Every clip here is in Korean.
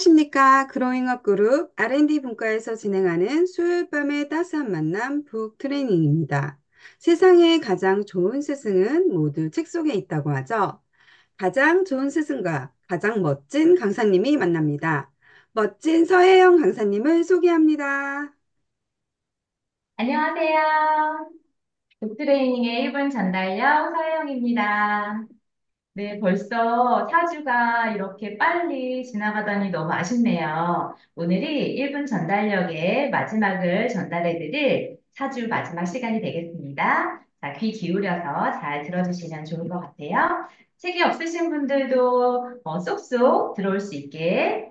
안녕하십니까. 그로잉업 그룹 R&D 분과에서 진행하는 수요일 밤의 따스한 만남 북 트레이닝입니다. 세상에 가장 좋은 스승은 모두 책 속에 있다고 하죠. 가장 좋은 스승과 가장 멋진 강사님이 만납니다. 멋진 서혜영 강사님을 소개합니다. 안녕하세요. 북트레이닝의 1분 전달력 서혜영입니다. 네, 벌써 4주가 이렇게 빨리 지나가다니 너무 아쉽네요. 오늘이 1분 전달력의 마지막을 전달해드릴 4주 마지막 시간이 되겠습니다. 자, 귀 기울여서 잘 들어주시면 좋을 것 같아요. 책이 없으신 분들도 쏙쏙 들어올 수 있게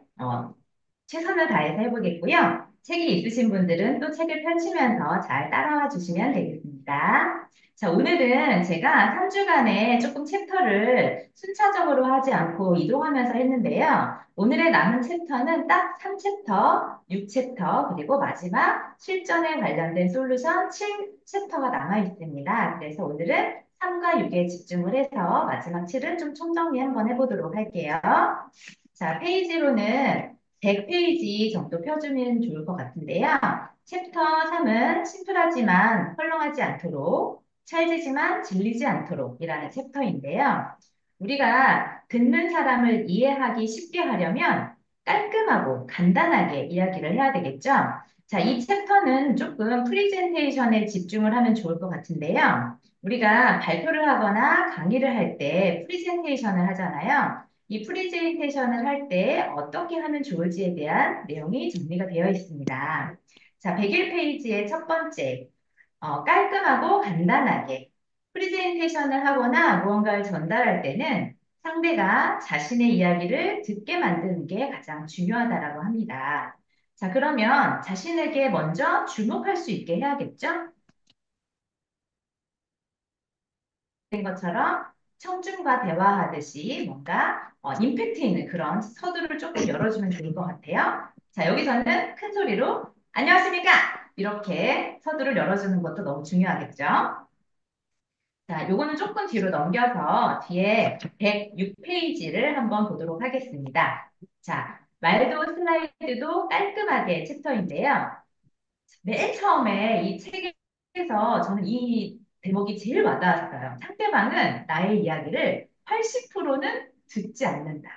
최선을 다해서 해보겠고요. 책이 있으신 분들은 또 책을 펼치면서 잘 따라와 주시면 되겠습니다. 자, 오늘은 제가 3주간에 조금 챕터를 순차적으로 하지 않고 이동하면서 했는데요. 오늘의 남은 챕터는 딱 3챕터, 6챕터, 그리고 마지막 실전에 관련된 솔루션 7챕터가 남아 있습니다. 그래서 오늘은 3과 6에 집중을 해서 마지막 7은 좀 총정리 한번 해보도록 할게요. 자, 페이지로는 100페이지 정도 펴주면 좋을 것 같은데요. 챕터 3은 심플하지만 헐렁하지 않도록, 찰지지만 질리지 않도록 이라는 챕터인데요. 우리가 듣는 사람을 이해하기 쉽게 하려면 깔끔하고 간단하게 이야기를 해야 되겠죠? 자, 이 챕터는 조금 프리젠테이션에 집중을 하면 좋을 것 같은데요. 우리가 발표를 하거나 강의를 할 때 프리젠테이션을 하잖아요. 이 프리젠테이션을 할 때 어떻게 하면 좋을지에 대한 내용이 정리가 되어 있습니다. 자, 101페이지의 첫 번째, 깔끔하고 간단하게 프리젠테이션을 하거나 무언가를 전달할 때는 상대가 자신의 이야기를 듣게 만드는 게 가장 중요하다라고 합니다. 자, 그러면 자신에게 먼저 주목할 수 있게 해야겠죠? 된 것처럼 청중과 대화하듯이 뭔가 임팩트 있는 그런 서두를 조금 열어주면 좋을 것 같아요. 자, 여기서는 큰 소리로 안녕하십니까? 이렇게 서두를 열어주는 것도 너무 중요하겠죠? 자, 요거는 조금 뒤로 넘겨서 뒤에 106페이지를 한번 보도록 하겠습니다. 자, 말도 슬라이드도 깔끔하게 챕터인데요. 맨 처음에 이 책에서 저는 이 대목이 제일 와닿았어요. 상대방은 나의 이야기를 80%는 듣지 않는다.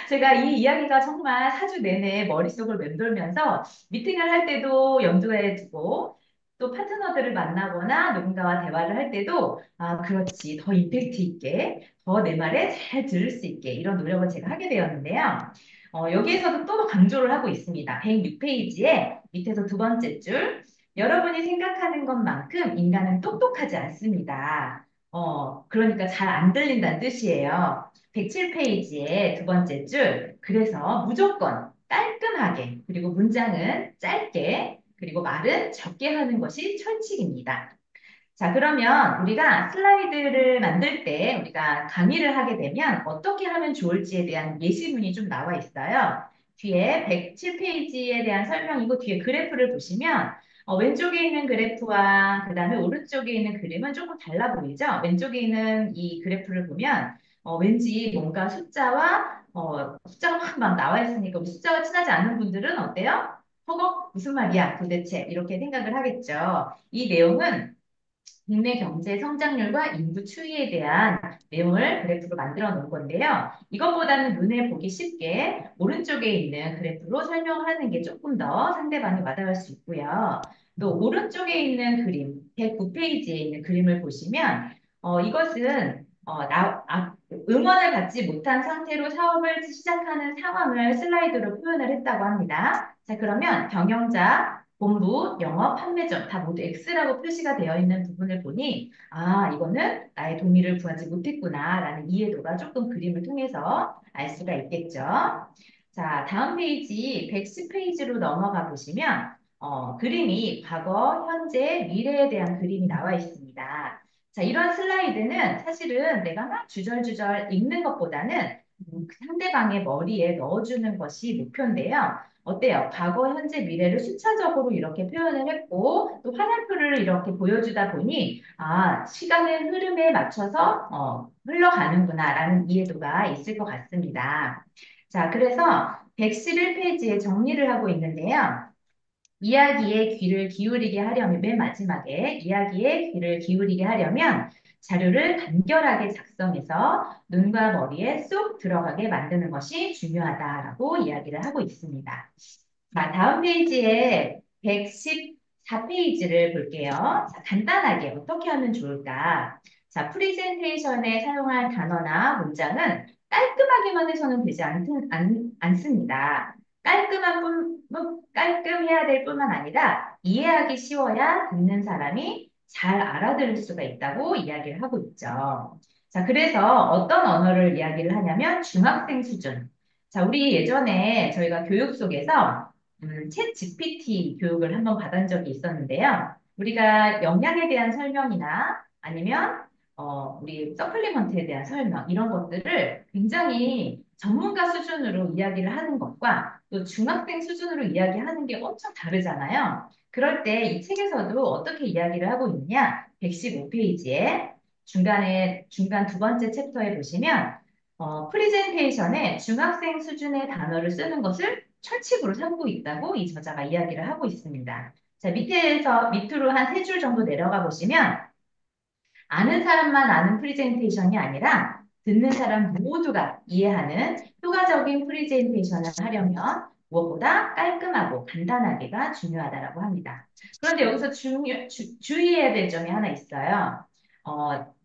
제가 이 이야기가 정말 4주 내내 머릿속을 맴돌면서 미팅을 할 때도 염두에 두고 또 파트너들을 만나거나 누군가와 대화를 할 때도 아, 그렇지. 더 임팩트 있게, 더 내 말에 잘 들을 수 있게 이런 노력을 제가 하게 되었는데요. 여기에서도 또 강조를 하고 있습니다. 106페이지에 밑에서 두 번째 줄. 여러분이 생각하는 것만큼 인간은 똑똑하지 않습니다. 그러니까 잘 안 들린다는 뜻이에요. 107페이지에 두 번째 줄. 그래서 무조건 깔끔하게, 그리고 문장은 짧게, 그리고 말은 적게 하는 것이 철칙입니다. 자, 그러면 우리가 슬라이드를 만들 때 우리가 강의를 하게 되면 어떻게 하면 좋을지에 대한 예시문이 좀 나와 있어요. 뒤에 107페이지에 대한 설명이고 뒤에 그래프를 보시면 왼쪽에 있는 그래프와 그다음에 오른쪽에 있는 그림은 조금 달라 보이죠? 왼쪽에 있는 이 그래프를 보면 왠지 뭔가 숫자가 막 나와 있으니까 우리 숫자가 친하지 않은 분들은 어때요? 허걱 무슨 말이야 도대체 이렇게 생각을 하겠죠. 이 내용은 국내 경제 성장률과 인구 추이에 대한 내용을 그래프로 만들어 놓은 건데요. 이것보다는 눈에 보기 쉽게 오른쪽에 있는 그래프로 설명을 하는 게 조금 더 상대방이 와닿을 수 있고요. 또 오른쪽에 있는 그림, 109페이지에 있는 그림을 보시면 이것은 응원을 받지 못한 상태로 사업을 시작하는 상황을 슬라이드로 표현을 했다고 합니다. 자, 그러면 경영자, 본부, 영업, 판매점 다 모두 X라고 표시가 되어 있는 부분을 보니 아, 이거는 나의 동의를 구하지 못했구나라는 이해도가 조금 그림을 통해서 알 수가 있겠죠. 자, 다음 페이지 110페이지로 넘어가 보시면 그림이 과거, 현재, 미래에 대한 그림이 나와 있습니다. 자, 이런 슬라이드는 사실은 내가 막 주절주절 읽는 것보다는 그 상대방의 머리에 넣어주는 것이 목표인데요. 어때요? 과거, 현재, 미래를 순차적으로 이렇게 표현을 했고, 또 화살표를 이렇게 보여주다 보니, 아, 시간의 흐름에 맞춰서, 흘러가는구나라는 이해도가 있을 것 같습니다. 자, 그래서 111페이지에 정리를 하고 있는데요. 이야기에 귀를 기울이게 하려면, 맨 마지막에 이야기에 귀를 기울이게 하려면 자료를 간결하게 작성해서 눈과 머리에 쏙 들어가게 만드는 것이 중요하다라고 이야기를 하고 있습니다. 자, 다음 페이지에 114페이지를 볼게요. 자, 간단하게 어떻게 하면 좋을까? 자, 프리젠테이션에 사용할 단어나 문장은 깔끔하게만 해서는 되지 않습니다. 깔끔해야 될 뿐만 아니라 이해하기 쉬워야 듣는 사람이 잘 알아들을 수가 있다고 이야기를 하고 있죠. 자, 그래서 어떤 언어를 이야기를 하냐면 중학생 수준. 자, 우리 예전에 저희가 교육 속에서 챗 GPT 교육을 한번 받은 적이 있었는데요. 우리가 영양에 대한 설명이나 아니면 우리 서플리먼트에 대한 설명 이런 것들을 굉장히 전문가 수준으로 이야기를 하는 것과 또 중학생 수준으로 이야기하는 게 엄청 다르잖아요. 그럴 때 이 책에서도 어떻게 이야기를 하고 있느냐? 115페이지에 중간 두 번째 챕터에 보시면 프리젠테이션에 중학생 수준의 단어를 쓰는 것을 철칙으로 삼고 있다고 이 저자가 이야기를 하고 있습니다. 자, 밑으로 한 세 줄 정도 내려가 보시면 아는 사람만 아는 프리젠테이션이 아니라 듣는 사람 모두가 이해하는 효과적인 프리젠테이션을 하려면 무엇보다 깔끔하고 간단하게가 중요하다고 합니다. 그런데 여기서 주의해야 될 점이 하나 있어요.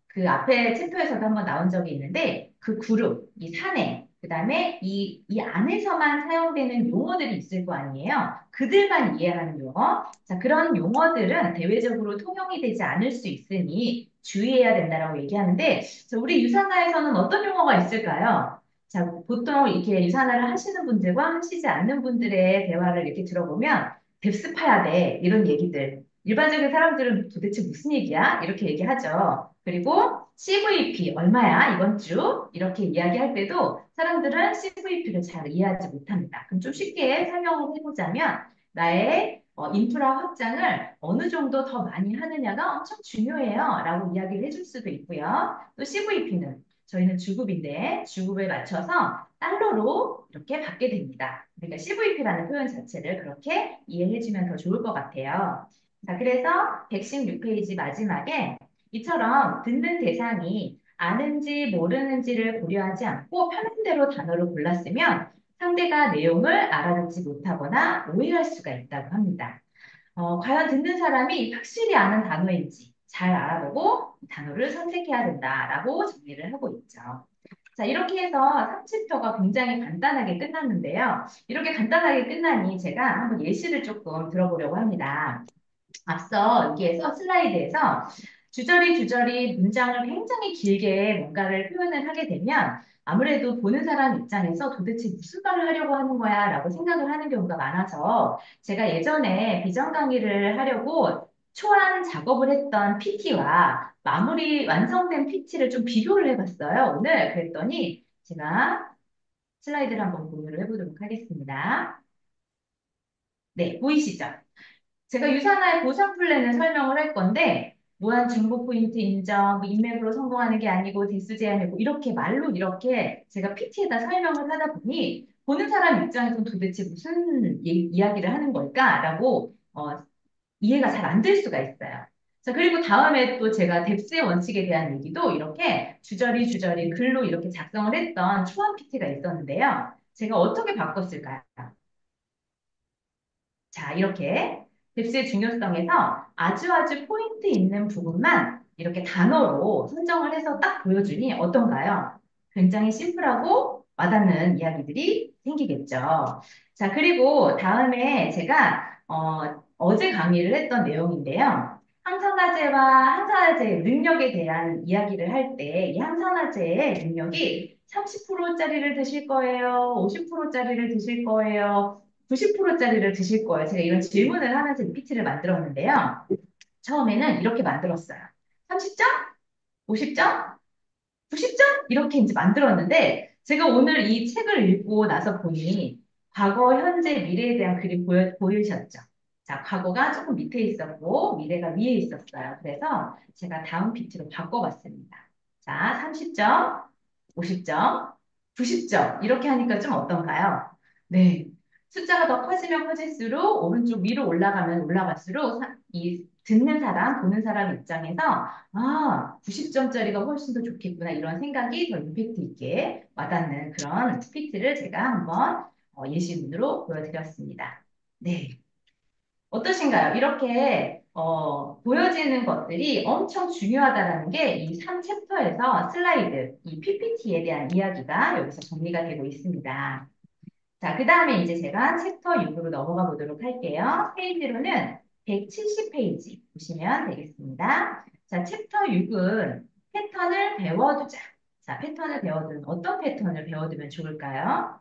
그 앞에 챕터에서도 한번 나온 적이 있는데 그 그룹, 이 사내, 그다음에 이 안에서만 사용되는 용어들이 있을 거 아니에요. 그들만 이해하는 용어. 자, 그런 용어들은 대외적으로 통용이 되지 않을 수 있으니 주의해야 된다라고 얘기하는데, 자, 우리 유산화에서는 어떤 용어가 있을까요? 자, 보통 이렇게 유산화를 하시는 분들과 하시지 않는 분들의 대화를 이렇게 들어보면, 뎁스파야 돼. 이런 얘기들. 일반적인 사람들은 도대체 무슨 얘기야? 이렇게 얘기하죠. 그리고 CVP 얼마야? 이번 주? 이렇게 이야기할 때도 사람들은 CVP를 잘 이해하지 못합니다. 그럼 좀 쉽게 설명을 해보자면, 나의 인프라 확장을 어느 정도 더 많이 하느냐가 엄청 중요해요. 라고 이야기를 해줄 수도 있고요. 또 CVP는 저희는 주급인데 주급에 맞춰서 달러로 이렇게 받게 됩니다. 그러니까 CVP라는 표현 자체를 그렇게 이해해주면 더 좋을 것 같아요. 자, 그래서 116페이지 마지막에 이처럼 듣는 대상이 아는지 모르는지를 고려하지 않고 편한 대로 단어를 골랐으면 상대가 내용을 알아듣지 못하거나 오해할 수가 있다고 합니다. 과연 듣는 사람이 확실히 아는 단어인지 잘 알아보고 이 단어를 선택해야 된다라고 정리를 하고 있죠. 자, 이렇게 해서 3챕터가 굉장히 간단하게 끝났는데요. 이렇게 간단하게 끝나니 제가 한번 예시를 조금 들어보려고 합니다. 앞서 여기에서 슬라이드에서 주저리 문장을 굉장히 길게 뭔가를 표현을 하게 되면 아무래도 보는 사람 입장에서 도대체 무슨 말을 하려고 하는 거야 라고 생각을 하는 경우가 많아서 제가 예전에 비전 강의를 하려고 초안 작업을 했던 PT와 마무리 완성된 PT를 좀 비교를 해봤어요. 오늘 그랬더니 제가 슬라이드를 한번 공유를 해보도록 하겠습니다. 네, 보이시죠? 제가 유산화의 보상 플랜을 설명을 할 건데, 무한 중복 포인트 인정, 뭐 인맥으로 성공하는 게 아니고 대수 제한이고, 이렇게 말로 이렇게 제가 PT에다 설명을 하다 보니, 보는 사람 입장에서는 도대체 무슨 이야기를 하는 걸까라고, 이해가 잘 안 될 수가 있어요. 자, 그리고 다음에 또 제가 뎁스의 원칙에 대한 얘기도 이렇게 주저리 글로 이렇게 작성을 했던 초안 PT가 있었는데요. 제가 어떻게 바꿨을까요? 자, 이렇게 뎁스의 중요성에서 아주 포인트 있는 부분만 이렇게 단어로 선정을 해서 딱 보여주니 어떤가요? 굉장히 심플하고 와닿는 이야기들이 생기겠죠. 자, 그리고 다음에 제가 어제 강의를 했던 내용인데요. 항산화제와 항산화제의 능력에 대한 이야기를 할 때 이 항산화제의 능력이 30%짜리를 드실 거예요? 50%짜리를 드실 거예요? 90%짜리를 드실 거예요. 제가 이런 질문을 하면서 이 PT를 만들었는데요. 처음에는 이렇게 만들었어요. 30점? 50점? 90점? 이렇게 이제 만들었는데, 제가 오늘 이 책을 읽고 나서 보니, 과거, 현재, 미래에 대한 그림 보이셨죠? 자, 과거가 조금 밑에 있었고, 미래가 위에 있었어요. 그래서 제가 다음 PT로 바꿔봤습니다. 자, 30점, 50점, 90점. 이렇게 하니까 좀 어떤가요? 네. 숫자가 더 커지면 커질수록 오른쪽 위로 올라가면 올라갈수록 이 듣는 사람, 보는 사람 입장에서 90점짜리가 훨씬 더 좋겠구나 이런 생각이 더 임팩트 있게 와닿는 그런 PPT를 제가 한번 예시문으로 보여드렸습니다. 네. 어떠신가요? 이렇게 보여지는 것들이 엄청 중요하다는 게 이 3챕터에서 슬라이드, 이 PPT에 대한 이야기가 여기서 정리가 되고 있습니다. 자, 그 다음에 이제 제가 챕터 6으로 넘어가 보도록 할게요. 페이지로는 170페이지 보시면 되겠습니다. 자, 챕터 6은 패턴을 배워두자. 자, 패턴을 배워두는 어떤 패턴을 배워두면 좋을까요?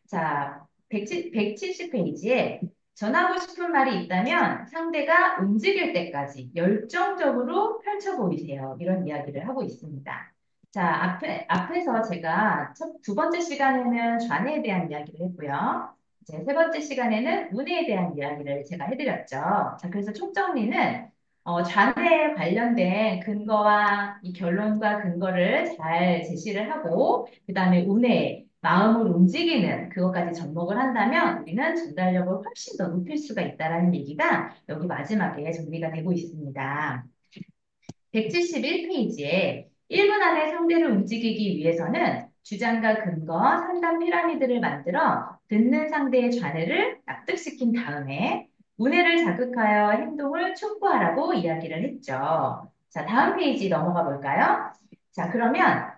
자, 170페이지에 전하고 싶은 말이 있다면 상대가 움직일 때까지 열정적으로 펼쳐 보이세요. 이런 이야기를 하고 있습니다. 자, 앞에서 제가 두 번째 시간에는 좌뇌에 대한 이야기를 했고요. 이제 세 번째 시간에는 우뇌에 대한 이야기를 제가 해드렸죠. 자, 그래서 총정리는 좌뇌에 관련된 근거와 이 결론과 근거를 잘 제시를 하고, 그 다음에 우뇌, 마음을 움직이는 그것까지 접목을 한다면 우리는 전달력을 훨씬 더 높일 수가 있다는 얘기가 여기 마지막에 정리가 되고 있습니다. 171페이지에 1분 안에 상대를 움직이기 위해서는 주장과 근거, 상담 피라미드를 만들어 듣는 상대의 좌뇌를 납득시킨 다음에 우뇌를 자극하여 행동을 촉구하라고 이야기를 했죠. 자, 다음 페이지 넘어가 볼까요? 자, 그러면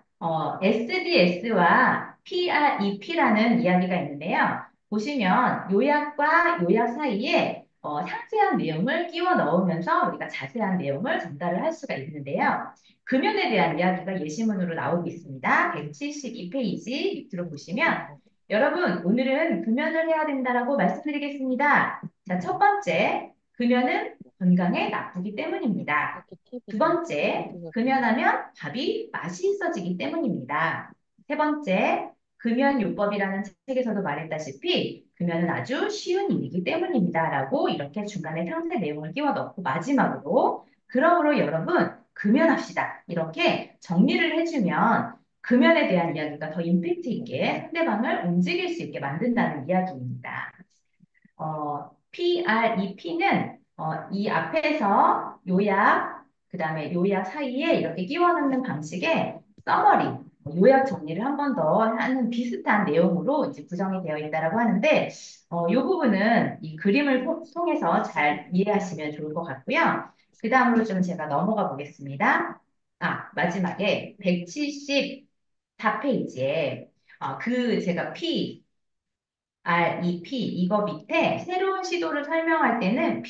SDS와 PREP라는 이야기가 있는데요. 보시면 요약과 요약 사이에 상세한 내용을 끼워 넣으면서 우리가 자세한 내용을 전달을 할 수가 있는데요. 금연에 대한 이야기가 예시문으로 나오고 있습니다. 172페이지 밑으로 보시면 여러분 오늘은 금연을 해야 된다라고 말씀드리겠습니다. 자, 첫 번째, 금연은 건강에 나쁘기 때문입니다. 두 번째, 금연하면 밥이 맛이 있어지기 때문입니다. 세 번째, 금연요법이라는 책에서도 말했다시피 금연은 아주 쉬운 일이기 때문입니다. 라고 이렇게 중간에 상세 내용을 끼워 넣고 마지막으로 그러므로 여러분 금연합시다. 이렇게 정리를 해주면 금연에 대한 이야기가 더 임팩트 있게 상대방을 움직일 수 있게 만든다는 이야기입니다. PREP는 이 앞에서 요약, 그 다음에 요약 사이에 이렇게 끼워 넣는 방식의 서머리, 요약 정리를 한 번 더 하는 비슷한 내용으로 이제 구성이 되어 있다라고 하는데, 이 부분은 이 그림을 통해서 잘 이해하시면 좋을 것 같고요. 그 다음으로 좀 제가 넘어가 보겠습니다. 마지막에 174페이지에 제가 REP 이거 밑에 새로운 시도를 설명할 때는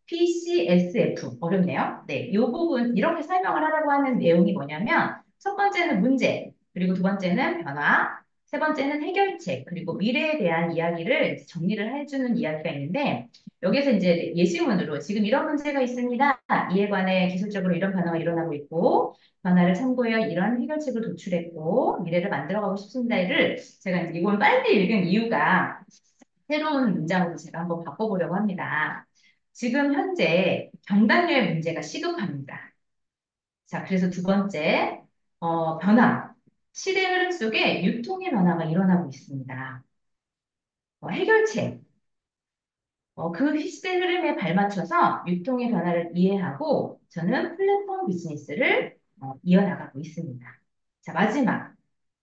PCSF 어렵네요. 네, 이 부분 이렇게 설명을 하라고 하는 내용이 뭐냐면 첫 번째는 문제, 그리고 두 번째는 변화, 세 번째는 해결책, 그리고 미래에 대한 이야기를 이제 정리를 해주는 이야기가 있는데 여기서 이제 예시문으로 지금 이런 문제가 있습니다. 이에 관해 기술적으로 이런 변화가 일어나고 있고 변화를 참고해 이런 해결책을 도출했고 미래를 만들어가고 싶습니다를 제가 이제 이걸 빨리 읽은 이유가 새로운 문장으로 제가 한번 바꿔보려고 합니다. 지금 현재 경단녀의 문제가 시급합니다. 자, 그래서 두 번째, 변화. 시대 흐름 속에 유통의 변화가 일어나고 있습니다. 해결책. 그 시대 흐름에 발맞춰서 유통의 변화를 이해하고 저는 플랫폼 비즈니스를 이어나가고 있습니다. 자, 마지막.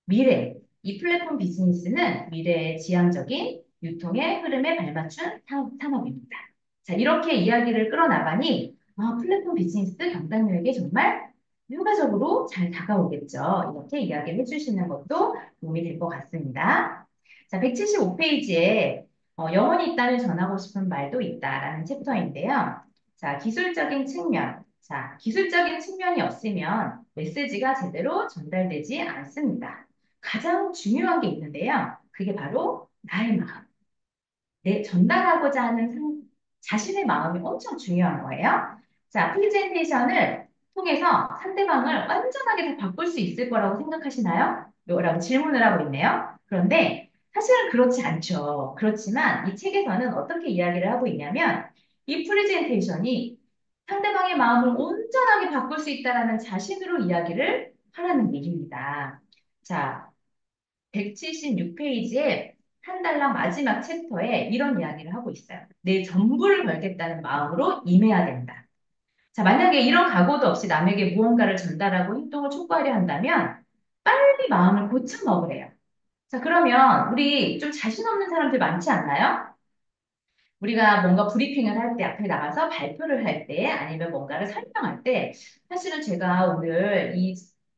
미래. 이 플랫폼 비즈니스는 미래의 지향적인 유통의 흐름에 발맞춘 산업입니다. 자, 이렇게 이야기를 끌어나가니 플랫폼 비즈니스 경단료에게 정말 효과적으로 잘 다가오겠죠. 이렇게 이야기를 해주시는 것도 도움이 될 것 같습니다. 자, 175페이지에 영혼이 있다면 전하고 싶은 말도 있다라는 챕터인데요. 자, 기술적인 측면. 자, 기술적인 측면이 없으면 메시지가 제대로 전달되지 않습니다. 가장 중요한 게 있는데요. 그게 바로 나의 마음. 전달하고자 하는 자신의 마음이 엄청 중요한 거예요. 자, 프레젠테이션을 통해서 상대방을 완전하게 다 바꿀 수 있을 거라고 생각하시나요? 라고 질문을 하고 있네요. 그런데 사실은 그렇지 않죠. 그렇지만 이 책에서는 어떻게 이야기를 하고 있냐면 이 프레젠테이션이 상대방의 마음을 온전하게 바꿀 수 있다는 자신으로 이야기를 하라는 얘기입니다. 자, 176페이지에 한 달랑 마지막 챕터에 이런 이야기를 하고 있어요. 내 전부를 걸겠다는 마음으로 임해야 된다. 자, 만약에 이런 각오도 없이 남에게 무언가를 전달하고 행동을 촉구하려 한다면 빨리 마음을 고쳐 먹으래요. 자, 그러면 우리 좀 자신 없는 사람들 많지 않나요? 우리가 뭔가 브리핑을 할 때, 앞에 나가서 발표를 할 때, 아니면 뭔가를 설명할 때, 사실은 제가 오늘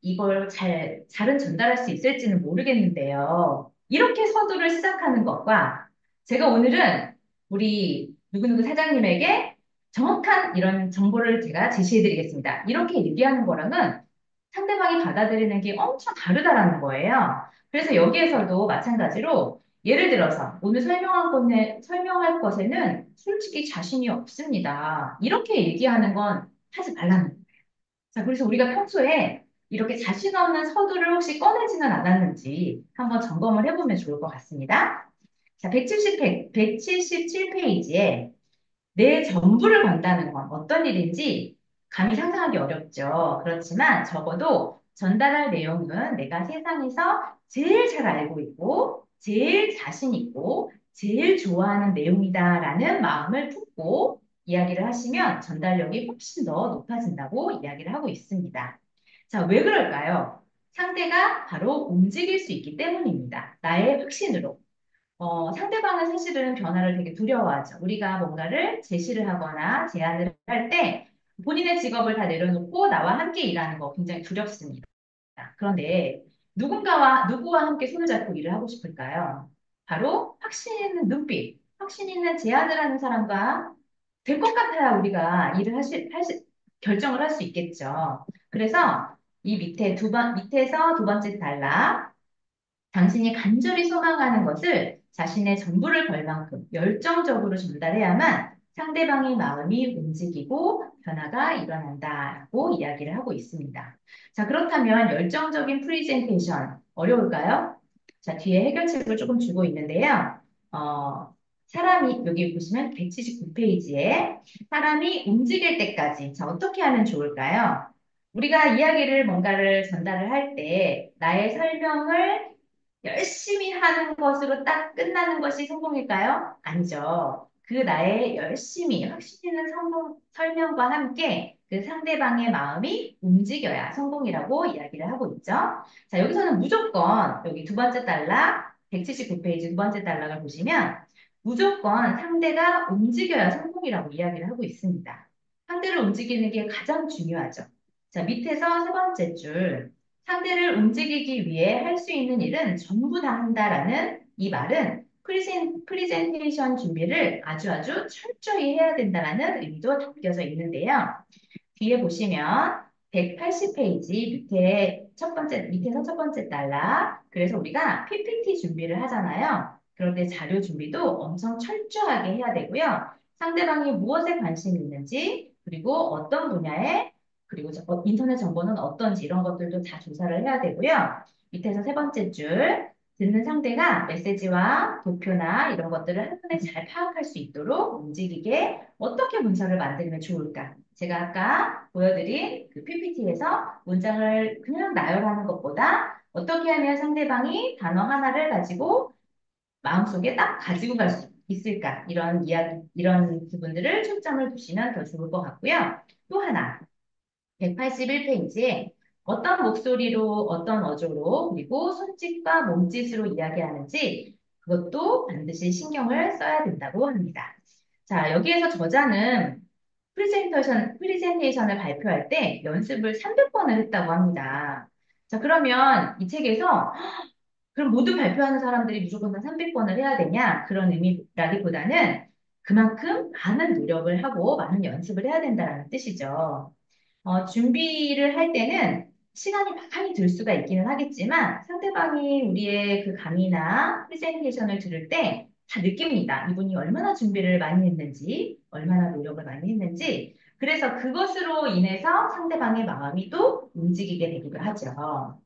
이걸 잘은 전달할 수 있을지는 모르겠는데요. 이렇게 서두를 시작하는 것과 제가 오늘은 우리 누구누구 사장님에게 정확한 이런 정보를 제가 제시해 드리겠습니다. 이렇게 얘기하는 거랑은 상대방이 받아들이는 게 엄청 다르다라는 거예요. 그래서 여기에서도 마찬가지로 예를 들어서 오늘 설명할 것에는 솔직히 자신이 없습니다. 이렇게 얘기하는 건 하지 말라는 거예요. 자, 그래서 우리가 평소에 이렇게 자신 없는 서두를 혹시 꺼내지는 않았는지 한번 점검을 해보면 좋을 것 같습니다. 자, 177페이지에 내 전부를 건다는 건 어떤 일인지 감히 상상하기 어렵죠. 그렇지만 적어도 전달할 내용은 내가 세상에서 제일 잘 알고 있고, 제일 자신 있고, 제일 좋아하는 내용이다라는 마음을 품고 이야기를 하시면 전달력이 훨씬 더 높아진다고 이야기를 하고 있습니다. 자, 왜 그럴까요? 상대가 바로 움직일 수 있기 때문입니다. 나의 확신으로. 상대방은 사실은 변화를 되게 두려워하죠. 우리가 뭔가를 제시를 하거나 제안을 할 때 본인의 직업을 다 내려놓고 나와 함께 일하는 거 굉장히 두렵습니다. 그런데 누구와 함께 손을 잡고 일을 하고 싶을까요? 바로 확신 있는 눈빛, 확신 있는 제안을 하는 사람과 될 것 같아야 우리가 일을 결정을 할 수 있겠죠. 그래서 이 밑에서 두 번째 단락, 당신이 간절히 소망하는 것을 자신의 전부를 걸 만큼 열정적으로 전달해야만 상대방의 마음이 움직이고 변화가 일어난다라고 이야기를 하고 있습니다. 자, 그렇다면 열정적인 프리젠테이션 어려울까요? 자, 뒤에 해결책을 조금 주고 있는데요. 사람이 여기 보시면 179페이지에 사람이 움직일 때까지 자, 어떻게 하면 좋을까요? 우리가 이야기를 뭔가를 전달을 할 때 나의 설명을 열심히 하는 것으로 딱 끝나는 것이 성공일까요? 아니죠. 그 나의 열심히 확신 있는 설명과 함께 그 상대방의 마음이 움직여야 성공이라고 이야기를 하고 있죠. 자, 여기서는 무조건 여기 두 번째 단락, 179페이지 두 번째 단락을 보시면 무조건 상대가 움직여야 성공이라고 이야기를 하고 있습니다. 상대를 움직이는 게 가장 중요하죠. 자, 밑에서 세 번째 줄. 상대를 움직이기 위해 할 수 있는 일은 전부 다 한다라는 이 말은 프리젠테이션 준비를 아주 철저히 해야 된다라는 의미도 담겨져 있는데요. 뒤에 보시면 180페이지 밑에서 첫 번째 단락. 그래서 우리가 PPT 준비를 하잖아요. 그런데 자료 준비도 엄청 철저하게 해야 되고요. 상대방이 무엇에 관심이 있는지, 그리고 어떤 분야에, 그리고 인터넷 정보는 어떤지 이런 것들도 다 조사를 해야 되고요. 밑에서 세 번째 줄, 듣는 상대가 메시지와 도표나 이런 것들을 한눈에 잘 파악할 수 있도록 움직이게 어떻게 문서를 만들면 좋을까? 제가 아까 보여드린 그 PPT에서 문장을 그냥 나열하는 것보다 어떻게 하면 상대방이 단어 하나를 가지고 마음속에 딱 가지고 갈 수 있을까? 이런 이야기, 이런 부분들을 초점을 두시면 더 좋을 것 같고요. 또 하나, 181페이지에 어떤 목소리로, 어떤 어조로, 그리고 손짓과 몸짓으로 이야기하는지 그것도 반드시 신경을 써야 된다고 합니다. 자, 여기에서 저자는 프리젠테이션을 발표할 때 연습을 300번을 했다고 합니다. 자, 그러면 이 책에서 그럼 모두 발표하는 사람들이 무조건 다 300번을 해야 되냐? 그런 의미라기보다는 그만큼 많은 노력을 하고 많은 연습을 해야 된다는 뜻이죠. 준비를 할 때는 시간이 많이 들 수가 있기는 하겠지만 상대방이 우리의 그 강의나 프레젠테이션을 들을 때 다 느낍니다. 이분이 얼마나 준비를 많이 했는지, 얼마나 노력을 많이 했는지. 그래서 그것으로 인해서 상대방의 마음이 또 움직이게 되기도 하죠.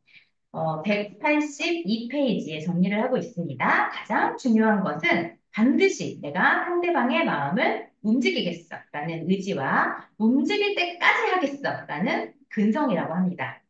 182페이지에 정리를 하고 있습니다. 가장 중요한 것은 반드시 내가 상대방의 마음을 움직이겠어 라는 의지와 움직일 때까지 하겠어 라는 근성이라고 합니다.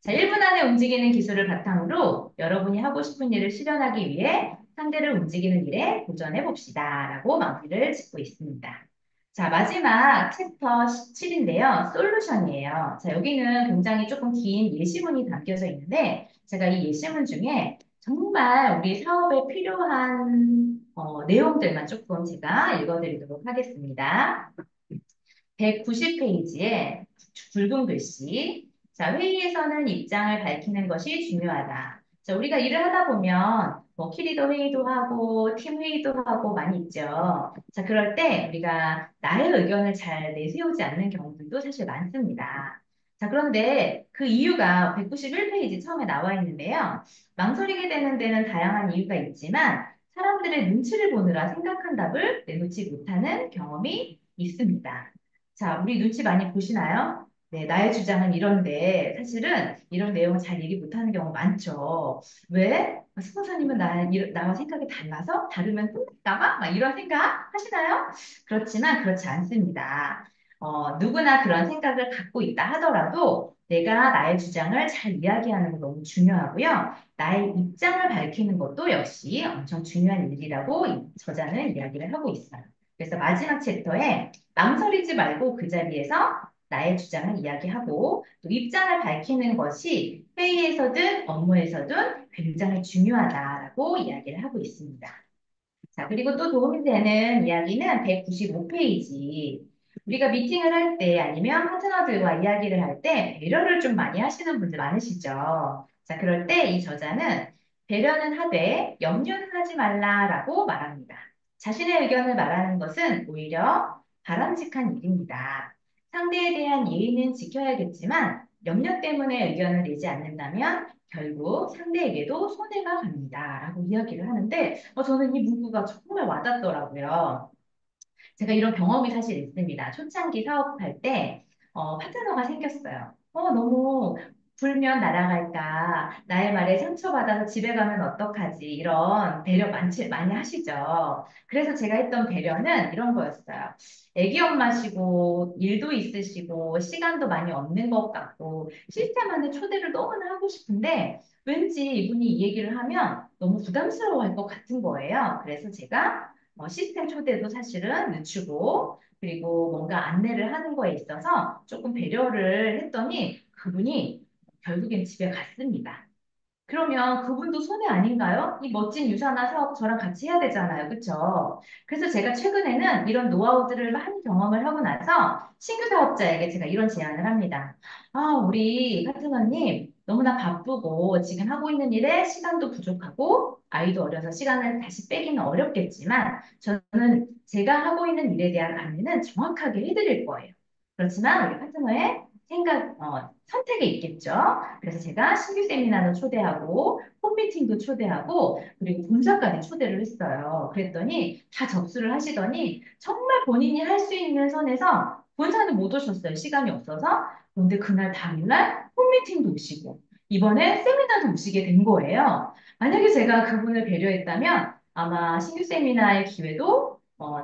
자, 1분 안에 움직이는 기술을 바탕으로 여러분이 하고 싶은 일을 실현하기 위해 상대를 움직이는 일에 도전해 봅시다. 라고 마무리를 짓고 있습니다. 자, 마지막 챕터 17인데요. 솔루션이에요. 자, 여기는 굉장히 조금 긴 예시문이 담겨져 있는데, 제가 이 예시문 중에 정말 우리 사업에 필요한 내용들만 조금 제가 읽어드리도록 하겠습니다. 190페이지에 붉은 글씨. 자, 회의에서는 입장을 밝히는 것이 중요하다. 자, 우리가 일을 하다 보면 뭐 키리더 회의도 하고 팀 회의도 하고 많이 있죠. 자, 그럴 때 우리가 나의 의견을 잘 내세우지 않는 경우들도 사실 많습니다. 자, 그런데 그 이유가 191페이지 처음에 나와 있는데요. 망설이게 되는 데는 다양한 이유가 있지만 사람들의 눈치를 보느라 생각한 답을 내놓지 못하는 경험이 있습니다. 자, 우리 눈치 많이 보시나요? 네, 나의 주장은 이런데 사실은 이런 내용을 잘 얘기 못하는 경우 많죠. 왜? 스폰서님은 나와 생각이 달라서 다르면 혼날까 봐? 막 이런 생각 하시나요? 그렇지만 그렇지 않습니다. 누구나 그런 생각을 갖고 있다 하더라도 내가 나의 주장을 잘 이야기하는 거 너무 중요하고요. 나의 입장을 밝히는 것도 역시 엄청 중요한 일이라고 이 저자는 이야기를 하고 있어요. 그래서 마지막 챕터에 망설이지 말고 그 자리에서 나의 주장을 이야기하고 또 입장을 밝히는 것이 회의에서든 업무에서든 굉장히 중요하다라고 이야기를 하고 있습니다. 자, 그리고 또 도움이 되는 이야기는 195페이지. 우리가 미팅을 할 때 아니면 파트너들과 이야기를 할 때 배려를 좀 많이 하시는 분들 많으시죠. 자, 그럴 때 이 저자는 배려는 하되 염려는 하지 말라라고 말합니다. 자신의 의견을 말하는 것은 오히려 바람직한 일입니다. 상대에 대한 예의는 지켜야겠지만 염려 때문에 의견을 내지 않는다면 결국 상대에게도 손해가 갑니다. 라고 이야기를 하는데 저는 이 문구가 정말 와닿더라고요. 제가 이런 경험이 사실 있습니다. 초창기 사업할 때 파트너가 생겼어요. 너무 불면 날아갈까, 나의 말에 상처받아서 집에 가면 어떡하지, 이런 배려 많이 하시죠. 그래서 제가 했던 배려는 이런 거였어요. 애기 엄마시고, 일도 있으시고, 시간도 많이 없는 것 같고, 시스템 안에 초대를 너무나 하고 싶은데, 왠지 이분이 이 얘기를 하면 너무 부담스러워 할 것 같은 거예요. 그래서 제가 시스템 초대도 사실은 늦추고 그리고 뭔가 안내를 하는 거에 있어서 조금 배려를 했더니 그분이 결국엔 집에 갔습니다. 그러면 그분도 손해 아닌가요? 이 멋진 유산화 사업 저랑 같이 해야 되잖아요. 그렇죠? 그래서 제가 최근에는 이런 노하우들을 많이 경험을 하고 나서 신규 사업자에게 제가 이런 제안을 합니다. 우리 파트너님 너무나 바쁘고 지금 하고 있는 일에 시간도 부족하고 아이도 어려서 시간을 다시 빼기는 어렵겠지만 저는 제가 하고 있는 일에 대한 안내는 정확하게 해드릴 거예요. 그렇지만 우리 파트너의 선택에 있겠죠. 그래서 제가 신규 세미나도 초대하고 홈미팅도 초대하고 그리고 본사까지 초대를 했어요. 그랬더니 다 접수를 하시더니 정말 본인이 할 수 있는 선에서 본사는 못 오셨어요. 시간이 없어서. 그런데 그날 당일날 홈미팅도 오시고 이번에 세미나도 오시게 된 거예요. 만약에 제가 그분을 배려했다면 아마 신규 세미나의 기회도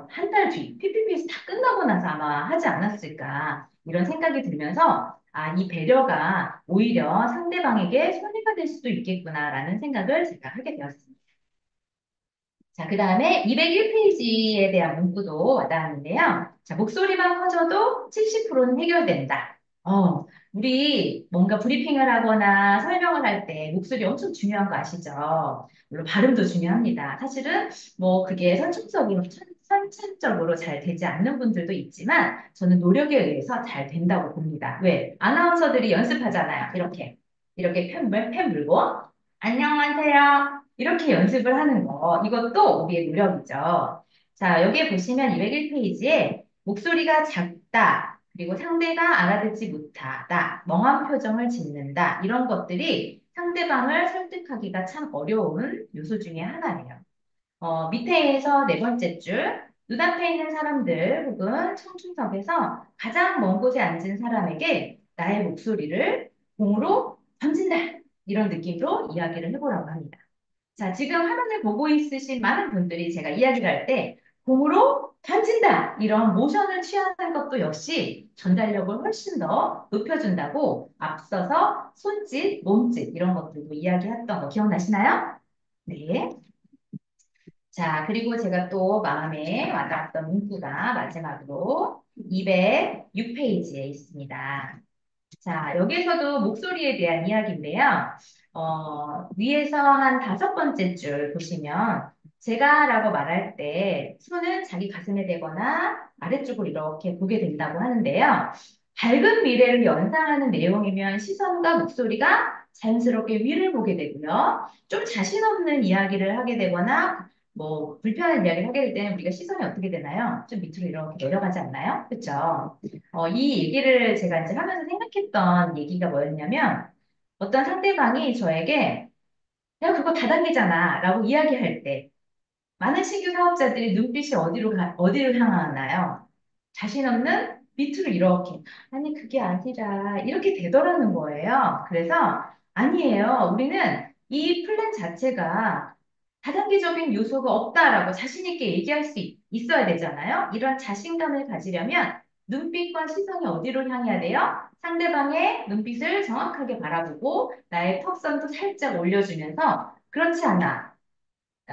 한 달 뒤, PPP에서 다 끝나고 나서 아마 하지 않았을까 이런 생각이 들면서 이 배려가 오히려 상대방에게 손해가 될 수도 있겠구나라는 생각을 제가 하게 되었습니다. 자, 그 다음에 201페이지에 대한 문구도 와닿았는데요. 자, 목소리만 커져도 70%는 해결된다. 우리 뭔가 브리핑을 하거나 설명을 할 때 목소리 엄청 중요한 거 아시죠? 물론 발음도 중요합니다. 사실은 뭐 그게 선천적으로 잘 되지 않는 분들도 있지만 저는 노력에 의해서 잘 된다고 봅니다. 왜? 아나운서들이 연습하잖아요. 이렇게 펜 물고 안녕하세요. 이렇게 연습을 하는 거. 이것도 우리의 노력이죠. 자, 여기에 보시면 201페이지에 목소리가 작다. 그리고 상대가 알아듣지 못하다. 멍한 표정을 짓는다. 이런 것들이 상대방을 설득하기가 참 어려운 요소 중에 하나예요. 밑에서 네 번째 줄, 눈앞에 있는 사람들 혹은 청중석에서 가장 먼 곳에 앉은 사람에게 나의 목소리를 공으로 던진다. 이런 느낌으로 이야기를 해보라고 합니다. 자, 지금 화면을 보고 있으신 많은 분들이 제가 이야기를 할 때 공으로 던진다. 이런 모션을 취하는 것도 역시 전달력을 훨씬 더 높여준다고 앞서서 손짓, 몸짓 이런 것들도 이야기했던 거 기억나시나요? 네. 자, 그리고 제가 또 마음에 와닿았던 문구가 마지막으로 206페이지에 있습니다. 자, 여기서도 목소리에 대한 이야기인데요. 위에서 한 다섯 번째 줄 보시면 제가라고 말할 때 손은 자기 가슴에 대거나 아래쪽으로 이렇게 보게 된다고 하는데요. 밝은 미래를 연상하는 내용이면 시선과 목소리가 자연스럽게 위를 보게 되고요. 좀 자신 없는 이야기를 하게 되거나 뭐 불편한 이야기를 하게 될 때는 우리가 시선이 어떻게 되나요? 좀 밑으로 이렇게 내려가지 않나요? 그렇죠? 이 얘기를 제가 이제 하면서 생각했던 얘기가 뭐였냐면 어떤 상대방이 저에게 야, 그거 다단계잖아 라고 이야기할 때 많은 신규 사업자들이 눈빛이 어디를 향하나요? 자신 없는 밑으로 이렇게. 아니, 그게 아니라 이렇게 되더라는 거예요. 그래서 아니에요. 우리는 이 플랜 자체가 다단계적인 요소가 없다라고 자신 있게 얘기할 수 있어야 되잖아요. 이런 자신감을 가지려면 눈빛과 시선이 어디로 향해야 돼요? 상대방의 눈빛을 정확하게 바라보고 나의 턱선도 살짝 올려주면서 그렇지 않아.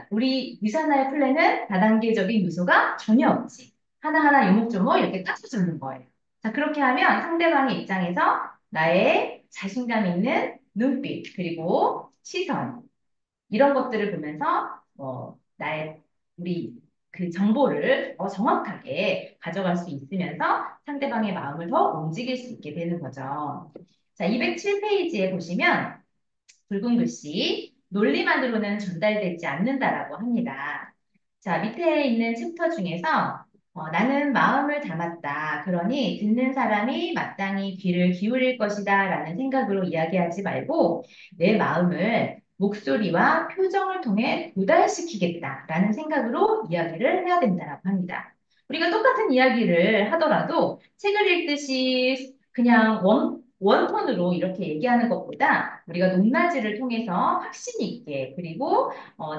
우리 위사나의 플랜은 다단계적인 요소가 전혀 없지. 하나하나 요목조목 이렇게 따져주는 거예요. 자, 그렇게 하면 상대방의 입장에서 나의 자신감 있는 눈빛, 그리고 시선, 이런 것들을 보면서, 나의, 우리 그 정보를 더 정확하게 가져갈 수 있으면서 상대방의 마음을 더 움직일 수 있게 되는 거죠. 자, 207페이지에 보시면, 붉은 글씨, 논리만으로는 전달되지 않는다라고 합니다. 자, 밑에 있는 챕터 중에서 나는 마음을 담았다. 그러니 듣는 사람이 마땅히 귀를 기울일 것이다. 라는 생각으로 이야기하지 말고 내 마음을 목소리와 표정을 통해 도달시키겠다. 라는 생각으로 이야기를 해야 된다라고 합니다. 우리가 똑같은 이야기를 하더라도 책을 읽듯이 그냥 원톤으로 이렇게 얘기하는 것보다 우리가 높낮이를 통해서 확신 있게 그리고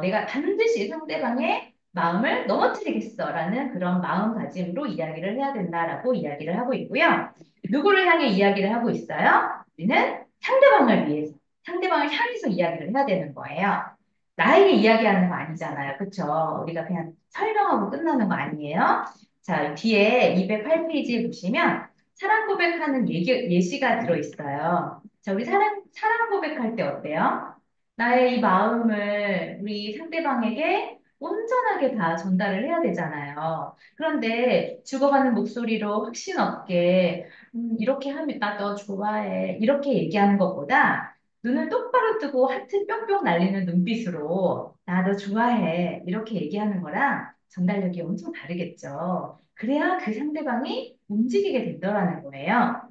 내가 반드시 상대방의 마음을 넘어뜨리겠어라는 그런 마음가짐으로 이야기를 해야 된다라고 이야기를 하고 있고요. 누구를 향해 이야기를 하고 있어요? 우리는 상대방을 위해서, 상대방을 향해서 이야기를 해야 되는 거예요. 나에게 이야기하는 거 아니잖아요. 그쵸? 우리가 그냥 설명하고 끝나는 거 아니에요? 자, 뒤에 208페이지에 보시면 사랑 고백하는 예시가 들어있어요. 자, 우리 사랑 고백할 때 어때요? 나의 이 마음을 우리 상대방에게 온전하게 다 전달을 해야 되잖아요. 그런데 죽어가는 목소리로 확신 없게, 이렇게 하면 나 너 좋아해. 이렇게 얘기하는 것보다 눈을 똑바로 뜨고 하트 뿅뿅 날리는 눈빛으로 나 너 좋아해. 이렇게 얘기하는 거랑 전달력이 엄청 다르겠죠. 그래야 그 상대방이 움직이게 된다라는 거예요.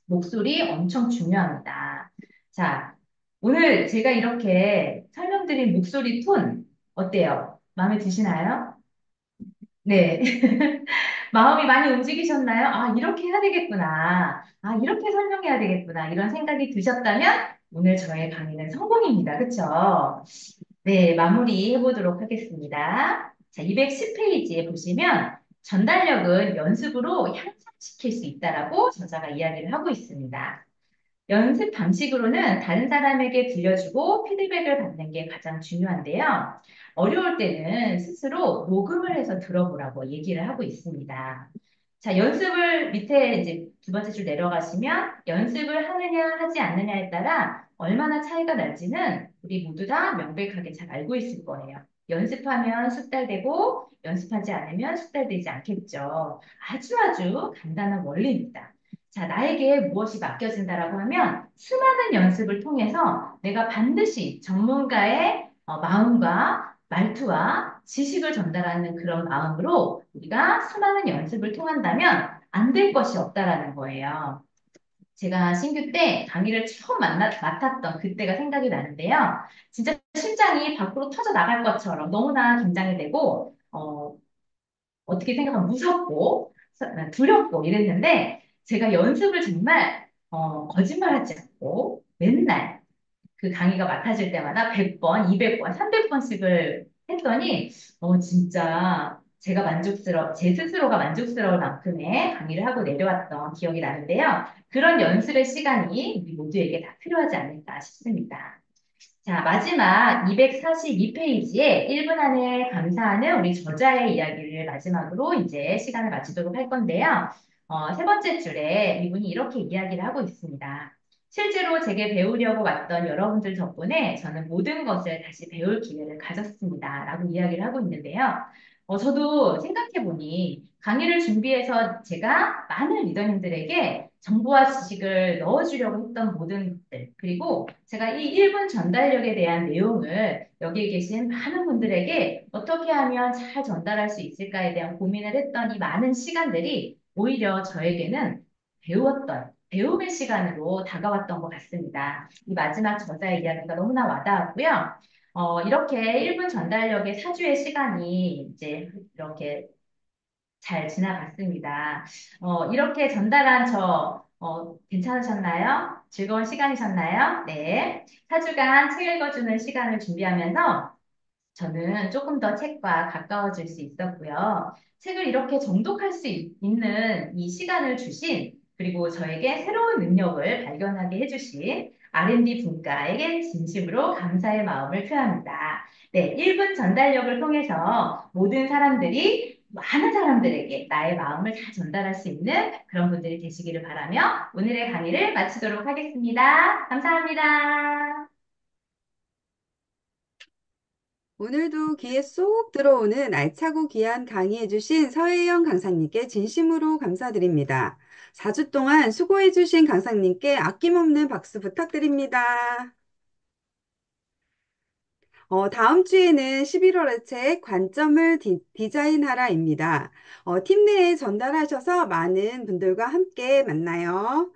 목소리 엄청 중요합니다. 자, 오늘 제가 이렇게 설명드린 목소리 톤 어때요? 마음에 드시나요? 네. 마음이 많이 움직이셨나요? 아, 이렇게 해야 되겠구나. 아, 이렇게 설명해야 되겠구나. 이런 생각이 드셨다면 오늘 저의 강의는 성공입니다. 그쵸? 네, 마무리 해보도록 하겠습니다. 자, 210페이지에 보시면 전달력은 연습으로 향상시킬 수 있다라고 저자가 이야기를 하고 있습니다. 연습 방식으로는 다른 사람에게 들려주고 피드백을 받는 게 가장 중요한데요. 어려울 때는 스스로 녹음을 해서 들어보라고 얘기를 하고 있습니다. 자, 연습을 밑에 이제 두 번째 줄 내려가시면 연습을 하느냐 하지 않느냐에 따라 얼마나 차이가 날지는 우리 모두 다 명백하게 잘 알고 있을 거예요. 연습하면 숙달되고 연습하지 않으면 숙달되지 않겠죠. 아주 아주 간단한 원리입니다. 자, 나에게 무엇이 맡겨진다라고 하면 수많은 연습을 통해서 내가 반드시 전문가의 마음과 말투와 지식을 전달하는 그런 마음으로 우리가 수많은 연습을 통한다면 안 될 것이 없다라는 거예요. 제가 신규 때 강의를 처음 맡았던 그때가 생각이 나는데요. 진짜 심장이 밖으로 터져 나갈 것처럼 너무나 긴장이 되고, 어떻게 생각하면 무섭고 두렵고 이랬는데 제가 연습을 정말 거짓말하지 않고 맨날 그 강의가 맡아질 때마다 100번, 200번, 300번씩을 했더니 진짜 제 스스로가 만족스러울 만큼의 강의를 하고 내려왔던 기억이 나는데요. 그런 연습의 시간이 우리 모두에게 다 필요하지 않을까 싶습니다. 자, 마지막 242페이지에 1분 안에 감사하는 우리 저자의 이야기를 마지막으로 이제 시간을 마치도록 할 건데요. 세 번째 줄에 이분이 이렇게 이야기를 하고 있습니다. 실제로 제게 배우려고 왔던 여러분들 덕분에 저는 모든 것을 다시 배울 기회를 가졌습니다. 라고 이야기를 하고 있는데요. 저도 생각해 보니 강의를 준비해서 제가 많은 리더님들에게 정보와 지식을 넣어주려고 했던 모든 것들, 그리고 제가 이 1분 전달력에 대한 내용을 여기 계신 많은 분들에게 어떻게 하면 잘 전달할 수 있을까에 대한 고민을 했던 이 많은 시간들이 오히려 저에게는 배움의 시간으로 다가왔던 것 같습니다. 이 마지막 저자의 이야기가 너무나 와닿았고요. 이렇게 1분 전달력의 사주의 시간이 이제 이렇게 잘 지나갔습니다. 이렇게 전달한 괜찮으셨나요? 즐거운 시간이셨나요? 네. 4주간 책 읽어주는 시간을 준비하면서 저는 조금 더 책과 가까워질 수 있었고요. 책을 이렇게 정독할 수 있는 이 시간을 주신, 그리고 저에게 새로운 능력을 발견하게 해주신 R&D 분과에게 진심으로 감사의 마음을 표합니다. 네, 1분 전달력을 통해서 많은 사람들에게 나의 마음을 다 전달할 수 있는 그런 분들이 되시기를 바라며 오늘의 강의를 마치도록 하겠습니다. 감사합니다. 오늘도 귀에 쏙 들어오는 알차고 귀한 강의해주신 서혜영 강사님께 진심으로 감사드립니다. 4주 동안 수고해주신 강사님께 아낌없는 박수 부탁드립니다. 다음 주에는 11월의 책 관점을 디자인하라입니다. 팀 내에 전달하셔서 많은 분들과 함께 만나요.